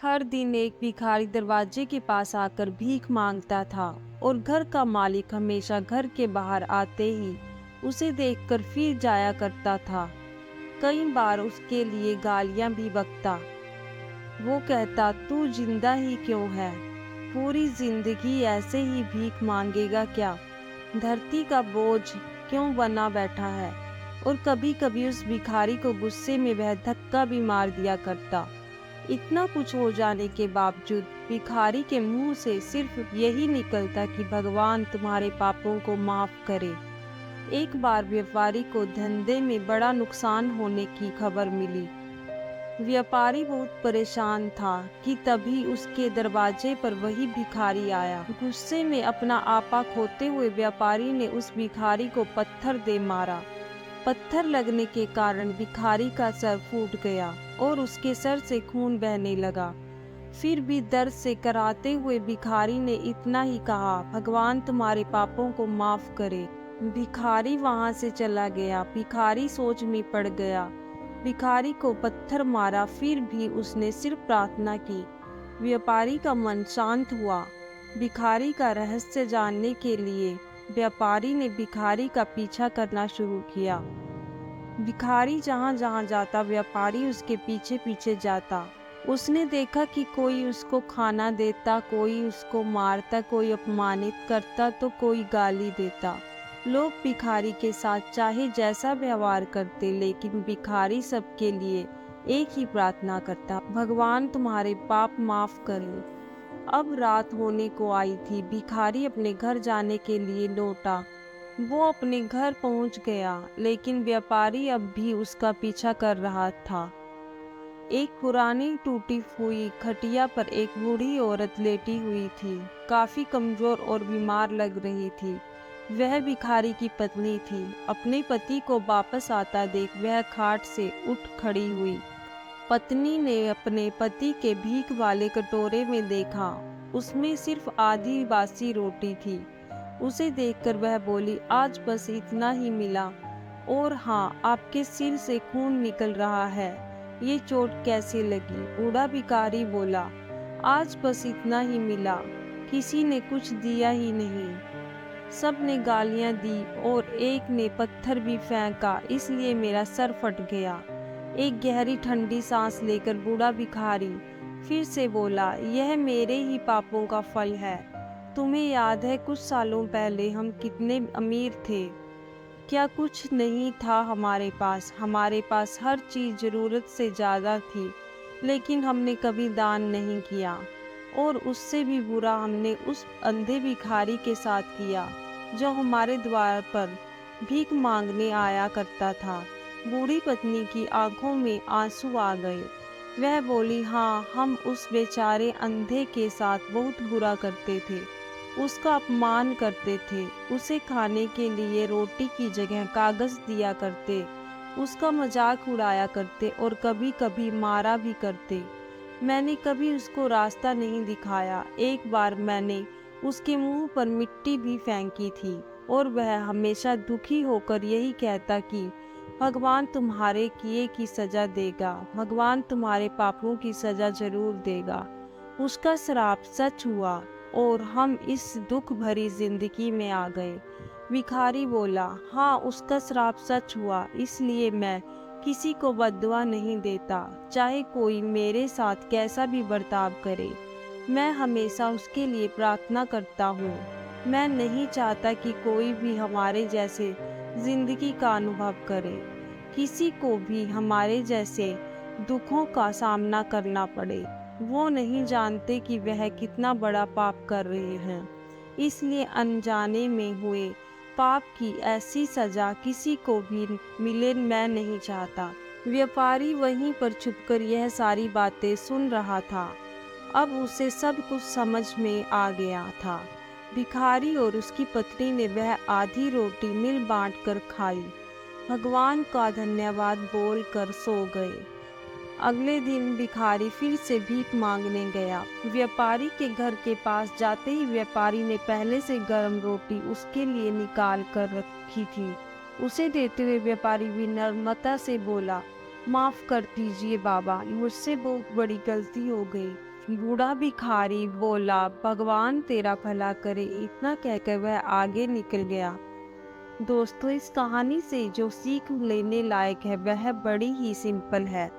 हर दिन एक भिखारी दरवाजे के पास आकर भीख मांगता था और घर का मालिक हमेशा घर के बाहर आते ही उसे देखकर फिर जाया करता था। कई बार उसके लिए गालियां भी बकता। वो कहता, तू जिंदा ही क्यों है? पूरी जिंदगी ऐसे ही भीख मांगेगा क्या? धरती का बोझ क्यों बना बैठा है? और कभी कभी उस भिखारी को गुस्से में वह धक्का भी मार दिया करता। इतना कुछ हो जाने के बावजूद भिखारी के मुंह से सिर्फ यही निकलता कि भगवान तुम्हारे पापों को माफ करे। एक बार व्यापारी को धंधे में बड़ा नुकसान होने की खबर मिली। व्यापारी बहुत परेशान था कि तभी उसके दरवाजे पर वही भिखारी आया। गुस्से में अपना आपा खोते हुए व्यापारी ने उस भिखारी को पत्थर दे मारा। पत्थर लगने के कारण भिखारी का सर फूट गया और उसके सर से खून बहने लगा। फिर भी दर्द से कराहते हुए भिखारी ने इतना ही कहा, भगवान तुम्हारे पापों को माफ करे। भिखारी वहां से चला गया। भिखारी सोच में पड़ गया। भिखारी को पत्थर मारा, फिर भी उसने सिर्फ प्रार्थना की। व्यापारी का मन शांत हुआ। भिखारी का रहस्य जानने के लिए व्यापारी ने भिखारी का पीछा करना शुरू किया। भिखारी जहाँ जहाँ जाता व्यापारी उसके पीछे पीछे जाता। उसने देखा कि कोई उसको खाना देता, कोई उसको मारता, कोई अपमानित करता तो कोई गाली देता। लोग भिखारी के साथ चाहे जैसा व्यवहार करते, लेकिन भिखारी सबके लिए एक ही प्रार्थना करता, भगवान तुम्हारे पाप माफ करे। अब रात होने को आई थी। भिखारी अपने घर जाने के लिए लौटा। वो अपने घर पहुंच गया, लेकिन व्यापारी अब भी उसका पीछा कर रहा था। एक पुरानी टूटी हुई खटिया पर एक बूढ़ी औरत लेटी हुई थी। काफी कमजोर और बीमार लग रही थी। वह भिखारी की पत्नी थी। अपने पति को वापस आता देख वह खाट से उठ खड़ी हुई। पत्नी ने अपने पति के भीख वाले कटोरे में देखा, उसमें सिर्फ आधी बासी रोटी थी। उसे देखकर वह बोली, आज बस इतना ही मिला। और हाँ, आपके सिर से खून निकल रहा है, ये चोट कैसे लगी? बूढ़ा भिखारी बोला, आज बस इतना ही मिला, किसी ने कुछ दिया ही नहीं। सब ने गालियां दी और एक ने पत्थर भी फेंका, इसलिए मेरा सर फट गया। एक गहरी ठंडी सांस लेकर बूढ़ा भिखारी फिर से बोला, यह मेरे ही पापों का फल है। तुम्हें याद है कुछ सालों पहले हम कितने अमीर थे? क्या कुछ नहीं था हमारे पास हर चीज जरूरत से ज्यादा थी, लेकिन हमने कभी दान नहीं किया। और उससे भी बुरा हमने उस अंधे भिखारी के साथ किया जो हमारे द्वार पर भीख मांगने आया करता था। बूढ़ी पत्नी की आंखों में आंसू आ गए। वह बोली, हाँ, हम उस बेचारे अंधे के साथ बहुत बुरा करते थे, उसका अपमान करते थे, उसे खाने के लिए रोटी की जगह कागज दिया करते, उसका मजाक उड़ाया करते और कभी कभी मारा भी करते। मैंने कभी उसको रास्ता नहीं दिखाया। एक बार मैंने उसके मुंह पर मिट्टी भी फेंकी थी और वह हमेशा दुखी होकर यही कहता कि भगवान तुम्हारे किए की सजा देगा, भगवान तुम्हारे पापों की सजा जरूर देगा। उसका श्राप सच हुआ और हम इस दुख भरी जिंदगी में आ गए। भिखारी बोला, हाँ, उसका श्राप सच हुआ, इसलिए मैं किसी को बद्दुआ नहीं देता, चाहे कोई मेरे साथ कैसा भी बर्ताव करे। मैं हमेशा उसके लिए प्रार्थना करता हूँ। मैं नहीं चाहता कि कोई भी हमारे जैसे जिंदगी का अनुभव करे, किसी को भी हमारे जैसे दुखों का सामना करना पड़े। वो नहीं जानते कि वह कितना बड़ा पाप कर रहे हैं, इसलिए अनजाने में हुए पाप की ऐसी सजा किसी को भी मिले मैं नहीं चाहता। व्यापारी वहीं पर छुपकर यह सारी बातें सुन रहा था। अब उसे सब कुछ समझ में आ गया था। भिखारी और उसकी पत्नी ने वह आधी रोटी मिल बांट कर खाई, भगवान का धन्यवाद बोलकर सो गए। अगले दिन भिखारी फिर से भीख मांगने गया। व्यापारी के घर के पास जाते ही व्यापारी ने पहले से गर्म रोटी उसके लिए निकाल कर रखी थी। उसे देते हुए व्यापारी विनम्रता से बोला, माफ कर दीजिए बाबा, मुझसे बहुत बड़ी गलती हो गई। बूढ़ा भिखारी बोला, भगवान तेरा भला करे। इतना कहकर वह आगे निकल गया। दोस्तों, इस कहानी से जो सीख लेने लायक है वह बड़ी ही सिंपल है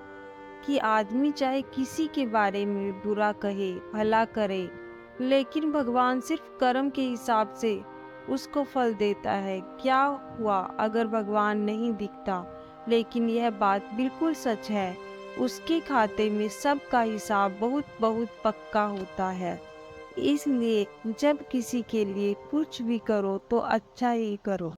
कि आदमी चाहे किसी के बारे में बुरा कहे, भला करे, लेकिन भगवान सिर्फ कर्म के हिसाब से उसको फल देता है। क्या हुआ अगर भगवान नहीं दिखता, लेकिन यह बात बिल्कुल सच है, उसके खाते में सबका हिसाब बहुत बहुत पक्का होता है। इसलिए जब किसी के लिए कुछ भी करो तो अच्छा ही करो।